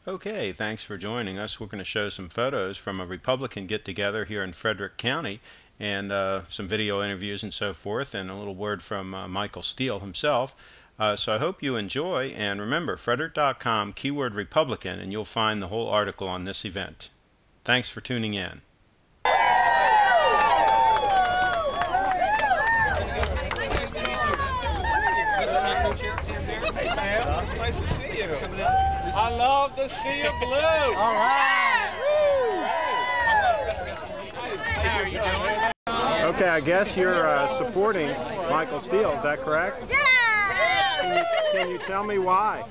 Okay, thanks for joining us. We're going to show some photos from a Republican get-together here in Frederick County, and some video interviews and so forth, and a little word from Michael Steele himself. So I hope you enjoy, and remember, Frederick.com, keyword Republican, and you'll find the whole article on this event. Thanks for tuning in. Nice to see you. I love the sea of blue. All right. How are you doing? Okay, I guess you're supporting Michael Steele, is that correct? Yeah! Can you tell me why?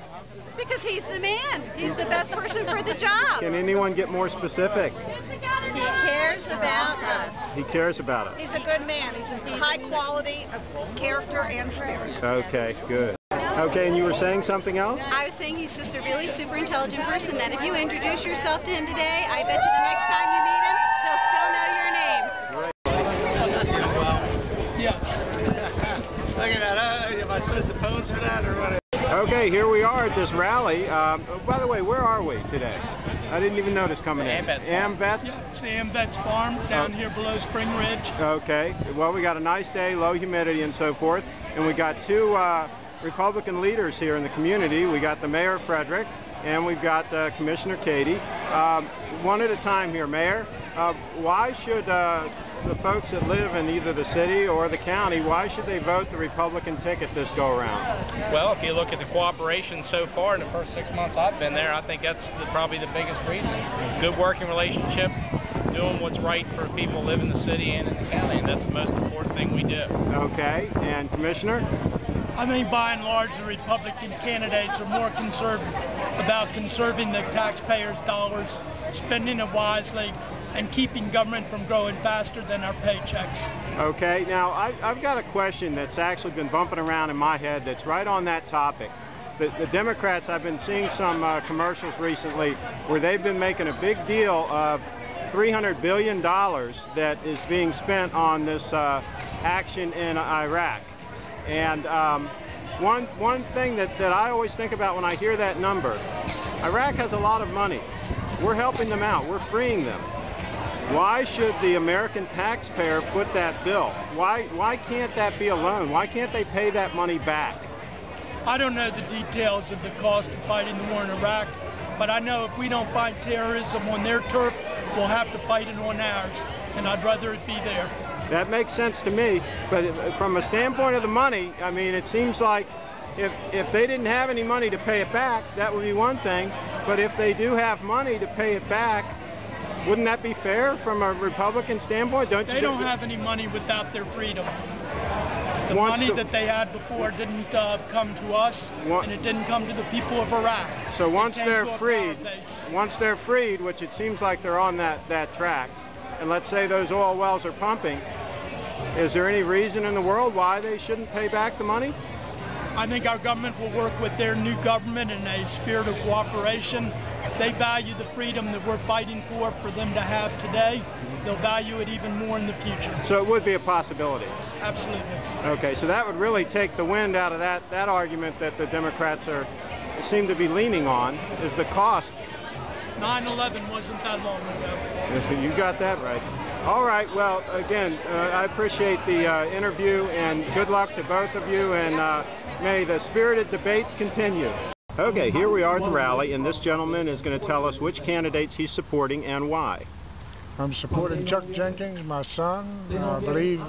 Because he's the man. He's the best person for the job. Can anyone get more specific? He cares about us. He cares about us. He's a good man. He's a high quality of character and spirit. Okay, good. Okay, and you were saying something else? I was saying he's just a really super intelligent person that if you introduce yourself to him today, I bet you the next time you meet him, he'll still know your name. Great. Yeah. Look at that. Am I supposed to pose for that or what? Okay, here we are at this rally. By the way, where are we today? I didn't even notice coming in. AMVETS? Yeah, it's the AMVETS farm down here below Spring Ridge. Okay. Well, we got a nice day, low humidity and so forth, and we got two Republican leaders here in the community. We got the mayor of Frederick, and we've got Commissioner Cady. One at a time here, Mayor. Why should the folks that live in either the city or the county, why should they vote the Republican ticket this go around? Well, if you look at the cooperation so far in the first 6 months I've been there, I think that's probably the biggest reason. Good working relationship, doing what's right for people who live in the city and in the county, and that's the most important thing we do. Okay, and Commissioner? I think by and large the Republican candidates are more concerned about conserving the taxpayers' dollars, spending it wisely, and keeping government from growing faster than our paychecks. Okay, now I've got a question that's actually been bumping around in my head that's right on that topic. The Democrats, I've been seeing some commercials recently where they've been making a big deal of $300 billion that is being spent on this action in Iraq. And one thing that I always think about when I hear that number, Iraq has a lot of money. We're helping them out. We're freeing them. Why should the American taxpayer foot that bill? Why can't that be a loan? Why can't they pay that money back? I don't know the details of the cost of fighting the war in Iraq, but I know if we don't fight terrorism on their turf, we'll have to fight it on ours, and I'd rather it be there. That makes sense to me, but from a standpoint of the money, I mean, it seems like if they didn't have any money to pay it back, that would be one thing, but if they do have money to pay it back, wouldn't that be fair from a Republican standpoint? They don't have any money without their freedom. The money that they had before didn't come to us, and it didn't come to the people of Iraq. So once they're freed, which it seems like they're on that track, and let's say those oil wells are pumping, is there any reason in the world why they shouldn't pay back the money? I think our government will work with their new government in a spirit of cooperation. They value the freedom that we're fighting for them to have today. They'll value it even more in the future. So it would be a possibility? Absolutely. Okay, so that would really take the wind out of that argument that the Democrats seem to be leaning on, is the cost. 9/11 wasn't that long ago. You got that right. All right, well, again, I appreciate the interview, and good luck to both of you, and may the spirited debates continue. Okay, here we are at the rally, and this gentleman is going to tell us which candidates he's supporting and why. I'm supporting Chuck Jenkins, my son. I believe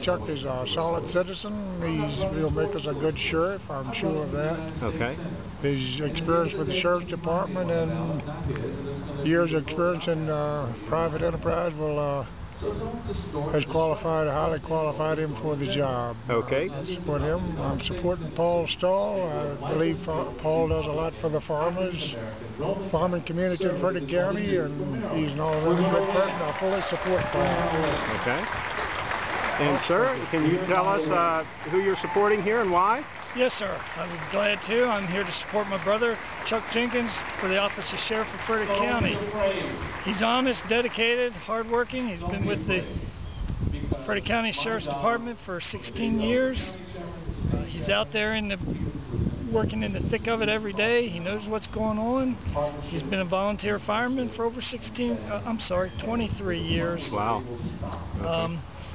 Chuck is a solid citizen. He'll make us a good sheriff, I'm sure of that. Okay. His experience with the sheriff's department and years of experience in private enterprise has highly qualified him for the job. Okay. I support him. I'm supporting Paul Stahl. I believe Paul does a lot for the farming community in Frederick County, and he's an all-around good person. I fully support Paul. Okay. And sir, can you tell us who you're supporting here and why? Yes, sir. I'm glad to. I'm here to support my brother, Chuck Jenkins, for the office of Sheriff of Frederick County. He's honest, dedicated, hardworking. He's been with the Frederick County Sheriff's Department for 16 years. He's out there in the working in the thick of it every day. He knows what's going on. He's been a volunteer fireman for over 23 years. Wow.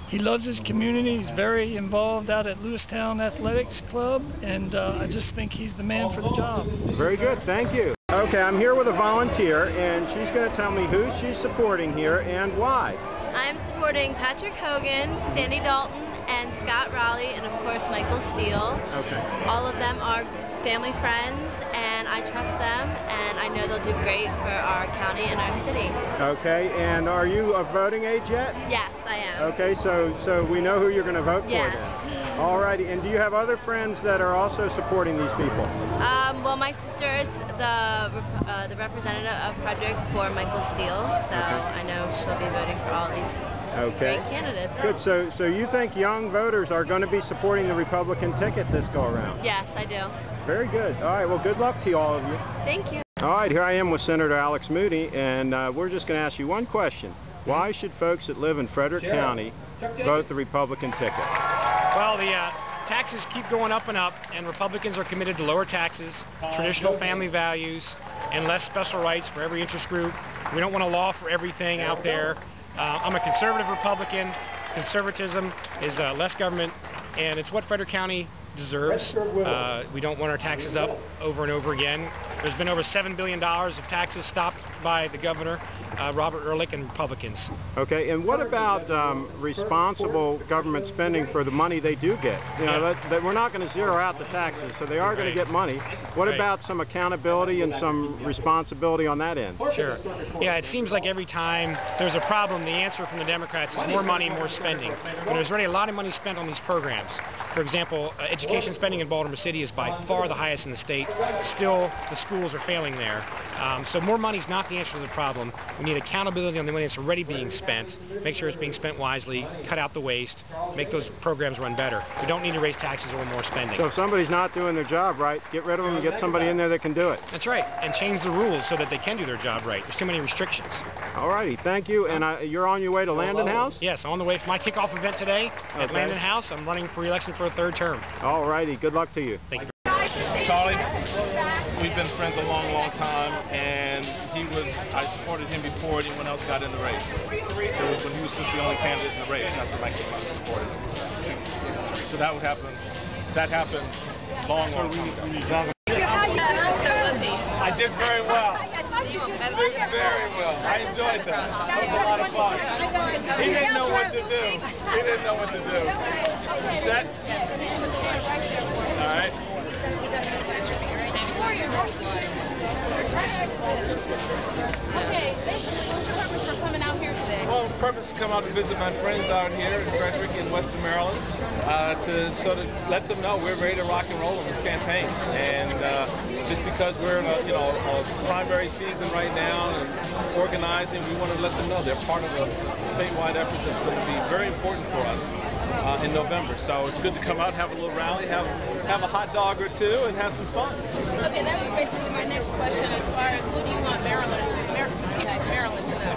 He loves his community. He's very involved out at Lewistown Athletics Club, and I just think he's the man for the job. Very good. Thank you. Okay, I'm here with a volunteer, and she's going to tell me who she's supporting here and why. I'm supporting Patrick Hogan, Sandy Dalton, and Scott Raleigh, and of course Michael Steele. Okay. All of them are family friends, and I trust them, and I know they'll do great for our county and our city. Okay, and are you of voting age yet? Yes, I am. Okay, so we know who you're going to vote Yes. for then. All righty, and do you have other friends that are also supporting these people? Well, my sister is the representative of Frederick for Michael Steele, so I know she'll be voting for all these great candidates. Good. So you think young voters are going to be supporting the Republican ticket this go around? Yes, I do. Very good. All right. Well, good luck to all of you. Thank you. All right. Here I am with Senator Alex Moody, and we're just going to ask you one question. Why should folks that live in Frederick County vote the Republican ticket? Well, the taxes keep going up and up, and Republicans are committed to lower taxes, traditional family values, and less special rights for every interest group. We don't want a law for everything out there. I'm a conservative Republican. Conservatism is less government, and it's what Frederick County deserves. We don't want our taxes up over and over again. There's been over $7 billion of taxes stopped by the governor, Robert Ehrlich, and Republicans. Okay, and what about responsible government spending for the money they do get? You know, that we're not going to zero out the taxes, so they are going to get money. What about some accountability and some responsibility on that end? Sure. Yeah, it seems like every time there's a problem, the answer from the Democrats is more money, more spending. When there's already a lot of money spent on these programs. For example, education spending in Baltimore City is by far the highest in the state. Still, the schools are failing there. So more money is not the answer to the problem. We need accountability on the money that's already being spent, make sure it's being spent wisely, cut out the waste, make those programs run better. We don't need to raise taxes or more spending. So if somebody's not doing their job right, get rid of them and get somebody in there that can do it. That's right, and change the rules so that they can do their job right. There's too many restrictions. All righty, thank you. And you're on your way to Landon House? Yes, on the way for my kickoff event today at Landon House. I'm running for election for a third term. All righty, good luck to you. Thank you. Charlie, we've been friends a long, long time, and I supported him before anyone else got in the race. It was when he was just the only candidate in the race. That's when I came out and supported him. So that happened long, long time ago. I did very well. I did very well. I enjoyed that. That was a lot of fun. He didn't know what to do. He didn't know what to do. You set? All right. What's your purpose for coming out here today? Well, the purpose is to come out to visit my friends out here in Frederick in Western Maryland to sort of let them know we're ready to rock and roll in this campaign. And just because we're in a primary season right now and organizing, we want to let them know they're part of a statewide effort that's going to be very important for us in November. So it's good to come out, have a little rally, have a hot dog or two, and have some fun. Okay, that was basically my next question as far as who do you want Maryland to know?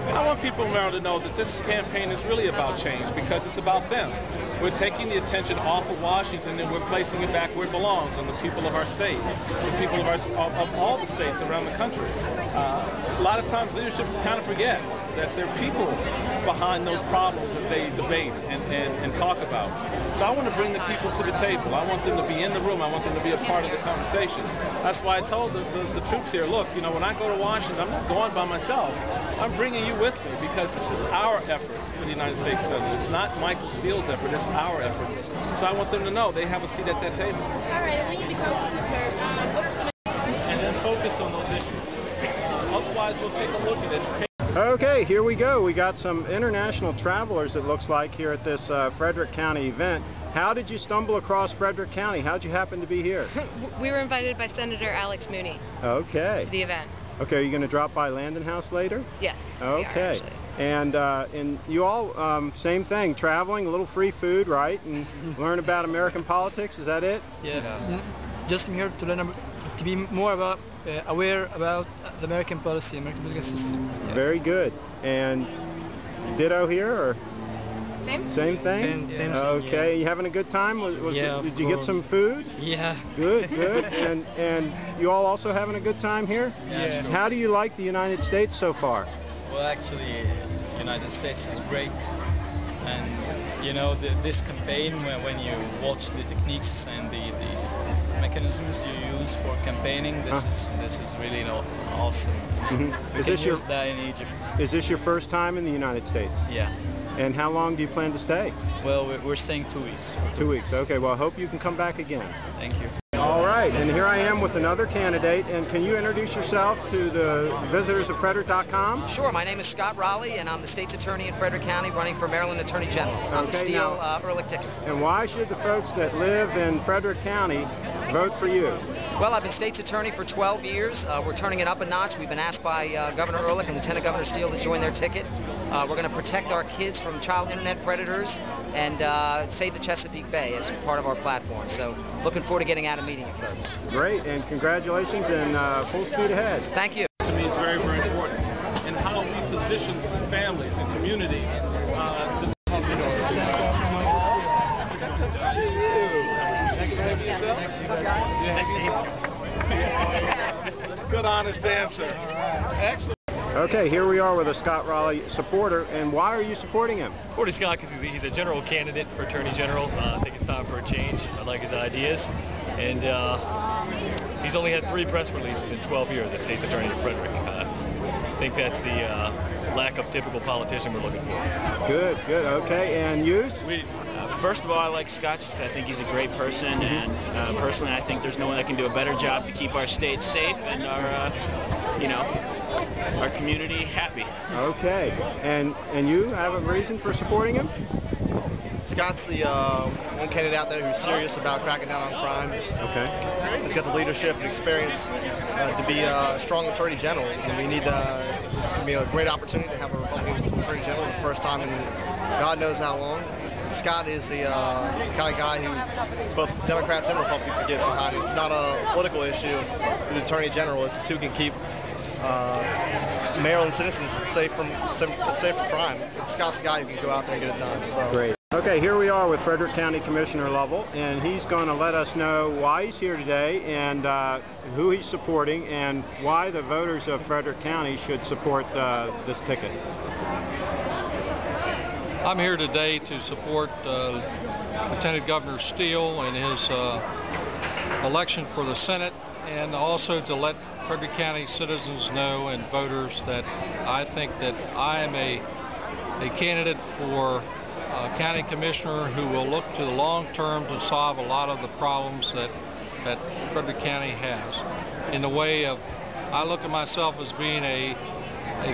I want people in Maryland to know that this campaign is really about change because it's about them. We're taking the attention off of Washington and we're placing it back where it belongs, on the people of our state, the people of all the states around the country. A lot of times leadership kind of forgets that there are people behind those problems that they debate and talk about. So I want to bring the people to the table. I want them to be in the room. I want them to be a part of the conversation. That's why I told the troops here, look, when I go to Washington, I'm not going by myself. I'm bringing you with me because this is our efforts for the United States Senate. It's not Michael Steele's effort, it's our efforts. So I want them to know they have a seat at that table. All right, when you become senator, what are some... And then focus on those issues. Otherwise, we'll take a look at it. Okay, here we go. We got some international travelers, it looks like, here at this Frederick County event. How did you stumble across Frederick County? How'd you happen to be here? We were invited by Senator Alex Mooney to the event. Okay, are you going to drop by Landon House later? Yes. Okay. And you all, same thing, traveling, a little free food, right? And learn about American politics, is that it? Yeah. Just here to learn, to be more aware about the American policy, American political system. Yeah. Very good. And ditto here, or? Same. Same thing? Okay. You having a good time? Did you get some food? Yeah. Good, good. And you all also having a good time here? Yeah. Sure. How do you like the United States so far? Well, actually, the United States is great. And, you know, this campaign, when you watch the techniques and the mechanisms you use for campaigning, this is really awesome. We can use that in Egypt. Is this your first time in the United States? Yeah. And how long do you plan to stay? Well, we're staying 2 weeks. 2 weeks. Okay. Well, I hope you can come back again. Thank you. All right, and here I am with another candidate, and can you introduce yourself to the visitors of Frederick.com? Sure, my name is Scott Raleigh, and I'm the state's attorney in Frederick County running for Maryland Attorney General on the Steele Ehrlich ticket. And why should the folks that live in Frederick County vote for you? Well, I've been state's attorney for 12 years. We're turning it up a notch. We've been asked by Governor Ehrlich and Lieutenant Governor Steele to join their ticket. We're going to protect our kids from child internet predators and save the Chesapeake Bay as part of our platform. So looking forward to getting out and meeting you folks. Great, and congratulations, and full speed ahead. Thank you. To me, it's very, very important. And how we position families and communities to Good, honest answer. Excellent. Okay, here we are with a Scott Raleigh supporter, and why are you supporting him? Supporting Scott because he's a general candidate for Attorney General. I think it's time for a change. I like his ideas, and he's only had 3 press releases in 12 years as State's Attorney in Frederick. I think that's the lack of typical politician we're looking for. Good, good, okay, and you? First of all, I like Scott. I think he's a great person, and personally, I think there's no one that can do a better job to keep our state safe and our, our community happy. Okay, and you have a reason for supporting him? Scott's the one candidate out there who's serious about cracking down on crime. Okay. He's got the leadership and experience to be a strong Attorney General, and we need it's going to be a great opportunity to have a Republican Attorney General the first time in God knows how long. Scott is the kind of guy who both Democrats and Republicans can get behind. It's not a political issue with the Attorney General. It's who can keep Maryland citizens safe from crime. Scott's the guy who can go out there and get it done. So. Great. Okay, here we are with Frederick County Commissioner Lovell, and he's going to let us know why he's here today and who he's supporting and why the voters of Frederick County should support this ticket. I'm here today to support Lieutenant Governor Steele in his election for the Senate, and also to let Frederick County citizens know and voters that I think that I am a candidate for county commissioner who will look to the long term to solve a lot of the problems that Frederick County has. In the way of, I look at myself as being a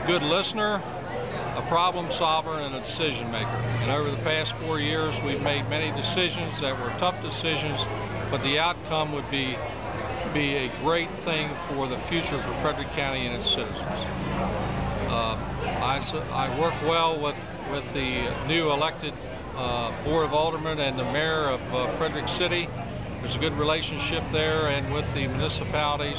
good listener, a problem solver, and a decision maker. And over the past 4 years, we've made many decisions that were tough decisions, but the outcome would be a great thing for the future for Frederick County and its citizens. I work well with the new elected Board of Aldermen and the Mayor of Frederick City. There's a good relationship there, and with the municipalities.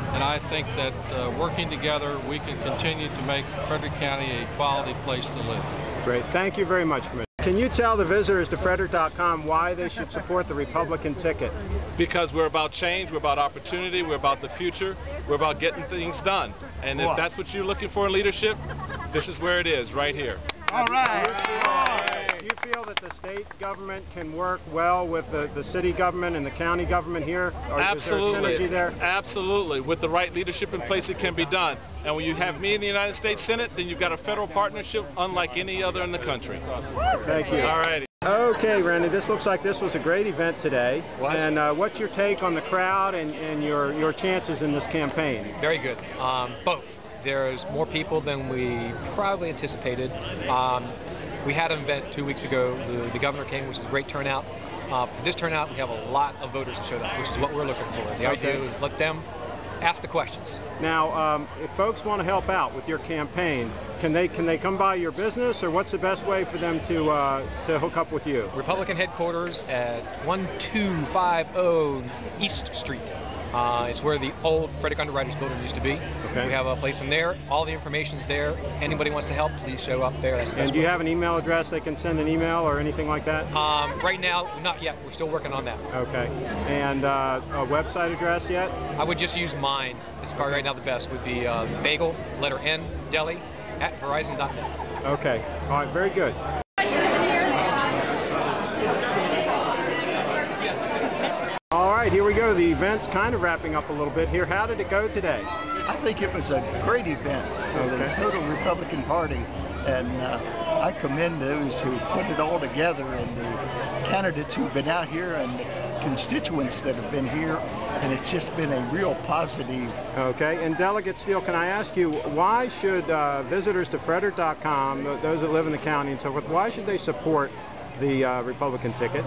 And I think that working together, we can continue to make Frederick County a quality place to live. Great. Thank you very much, Commissioner. Can you tell the visitors to Frederick.com why they should support the Republican ticket? Because we're about change, we're about opportunity, we're about the future, we're about getting things done. And if that's what you're looking for in leadership, this is where it is, right here. All right. Do you feel that the state government can work well with the city government and the county government here? Or Absolutely. Is there synergy there? Absolutely. With the right leadership in place, it can be done. And when you have me in the United States Senate, then you've got a federal partnership unlike any other in the country. Thank you. All righty. Okay, Randy, this looks like this was a great event today. And what's your take on the crowd and your chances in this campaign? Very good. Both. There's more people than we probably anticipated. We had an event 2 weeks ago. The governor came, which was a great turnout. For this turnout, we have a lot of voters that showed up, which is what we're looking for. The idea is let them ask the questions. Now, if folks want to help out with your campaign, can they come by your business, or what's the best way for them to hook up with you? Republican headquarters at 1250 East Street. It's where the old Frederick Underwriters building used to be. We have a place in there. All the information's there. Anybody wants to help, please show up there. That's the best And do you way. have an email address they can send an email or anything like that? Right now, not yet. We're still working on that. Okay. And a website address yet? I would just use mine. It's probably right now the best would be bagel, letter N, deli, @verizon.net. Okay. All right. Very good. All right, here we go. The event's kind of wrapping up a little bit here. How did it go today? I think it was a great event for the total Republican Party, and I commend those who put it all together, and the candidates who've been out here and the constituents that have been here, and it's just been a real positive. Okay, and Delegate Steele, can I ask you, why should visitors to Frederick.com, those that live in the county and so forth, why should they support the Republican ticket?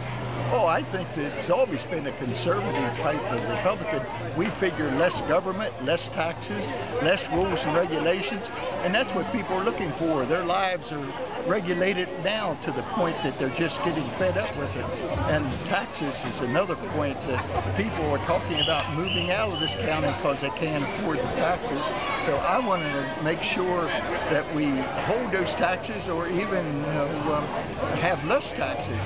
Oh, I think that it's always been a conservative type of Republican. We figure less government, less taxes, less rules and regulations, and that's what people are looking for. Their lives are regulated now to the point that they're just getting fed up with it. And taxes is another point that people are talking about moving out of this county because they can't afford the taxes. So I want to make sure that we hold those taxes or even have less taxes.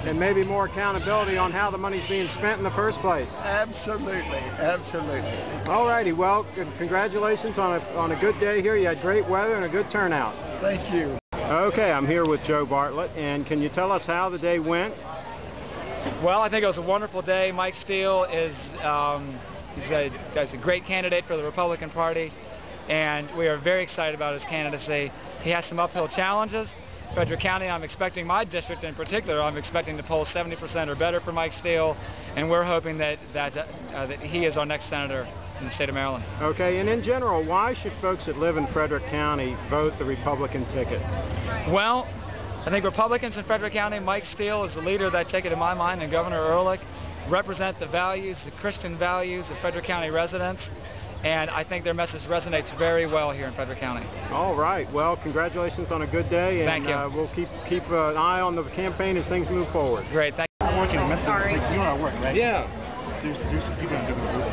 And maybe more accountability on how the money's being spent in the first place. Absolutely, absolutely. All righty, well, congratulations on a good day here. You had great weather and a good turnout. Thank you. Okay, I'm here with Joe Bartlett, and can you tell us how the day went? Well, I think it was a wonderful day. Mike Steele is he's a great candidate for the Republican Party, and we are very excited about his candidacy. He has some uphill challenges. Frederick County, I'm expecting, my district in particular, I'm expecting to poll 70% or better for Mike Steele, and we're hoping that he is our next senator in the state of Maryland. Okay, and in general, why should folks that live in Frederick County vote the Republican ticket? Well, I think Republicans in Frederick County, Mike Steele is the leader of that ticket in my mind, and Governor Ehrlich represent the values, the Christian values of Frederick County residents. And I think their message resonates very well here in Frederick County. All right. Well, congratulations on a good day, and thank you. We'll keep an eye on the campaign as things move forward. Great. Thank you. I'm working. Sorry. You know I work, right? Yeah. There's some people in different groups.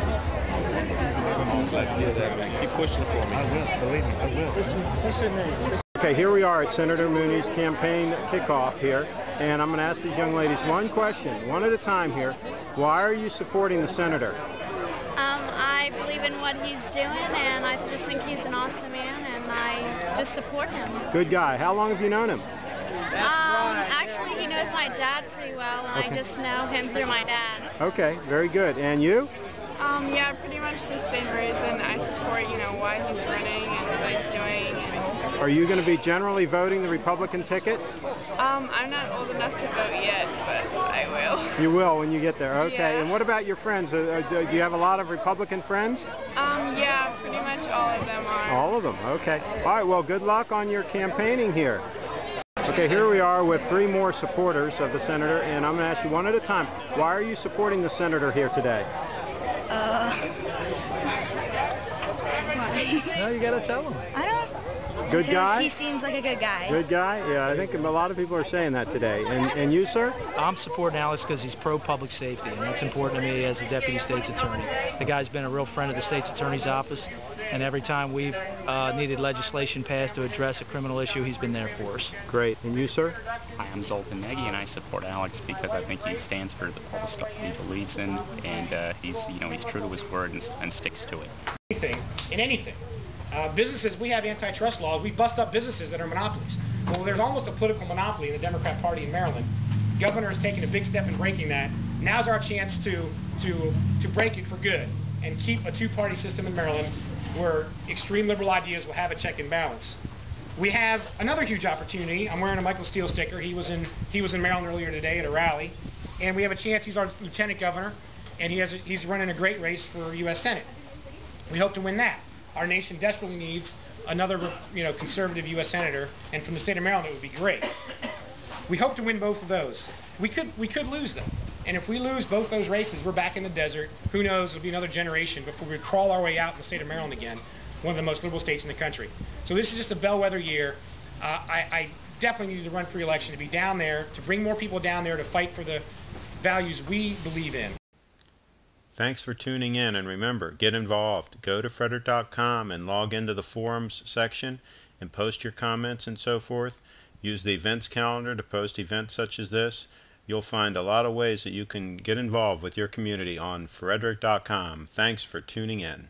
Keep pushing for me. I will. Believe me, I will. What's your name? Okay, here we are at Senator Mooney's campaign kickoff here, and I'm going to ask these young ladies one question, one at a time here. Why are you supporting the senator? I believe in what he's doing, and I just think he's an awesome man, and I just support him. Good guy. How long have you known him? Actually, he knows my dad pretty well, and I just know him through my dad. Okay, very good. And you? Yeah, pretty much the same reason. I support, why he's running and what he's doing. Are you going to be generally voting the Republican ticket? I'm not old enough to vote yet, but I will. You will when you get there. Okay. Yeah. And what about your friends? Do you have a lot of Republican friends? Yeah, pretty much all of them are. All of them. Okay. All right. Well, good luck on your campaigning here. Okay, here we are with 3 more supporters of the senator, and I'm going to ask you one at a time. Why are you supporting the senator here today? No, you got to tell them. I don't. Good guy? He seems like a good guy. Good guy? Yeah, I think a lot of people are saying that today. And you, sir? I'm supporting Alex because he's pro-public safety, and that's important to me as the Deputy State's Attorney. The guy's been a real friend of the State's Attorney's Office, and every time we've needed legislation passed to address a criminal issue, he's been there for us. Great. And you, sir? Hi, I'm Zoltan Nagy, and I support Alex because I think he stands for all the stuff he believes in, and he's true to his word and sticks to it. In anything. Businesses, we have antitrust laws. We bust up businesses that are monopolies. Well, there's almost a political monopoly in the Democrat Party in Maryland. Governor is taking a big step in breaking that. Now's our chance to break it for good and keep a two-party system in Maryland where extreme liberal ideas will have a check and balance. We have another huge opportunity. I'm wearing a Michael Steele sticker. He was in Maryland earlier today at a rally, and we have a chance. He's our lieutenant governor, and he's running a great race for U.S. Senate. We hope to win that. Our nation desperately needs another, conservative U.S. senator, and from the state of Maryland, it would be great. We hope to win both of those. We could lose them, and if we lose both those races, we're back in the desert. Who knows? It'll be another generation before we crawl our way out in the state of Maryland again, one of the most liberal states in the country. So this is just a bellwether year. I definitely need to run for re-election, to be down there, to bring more people down there to fight for the values we believe in. Thanks for tuning in, and remember, get involved. Go to Frederick.com and log into the forums section and post your comments and so forth. Use the events calendar to post events such as this. You'll find a lot of ways that you can get involved with your community on Frederick.com. Thanks for tuning in.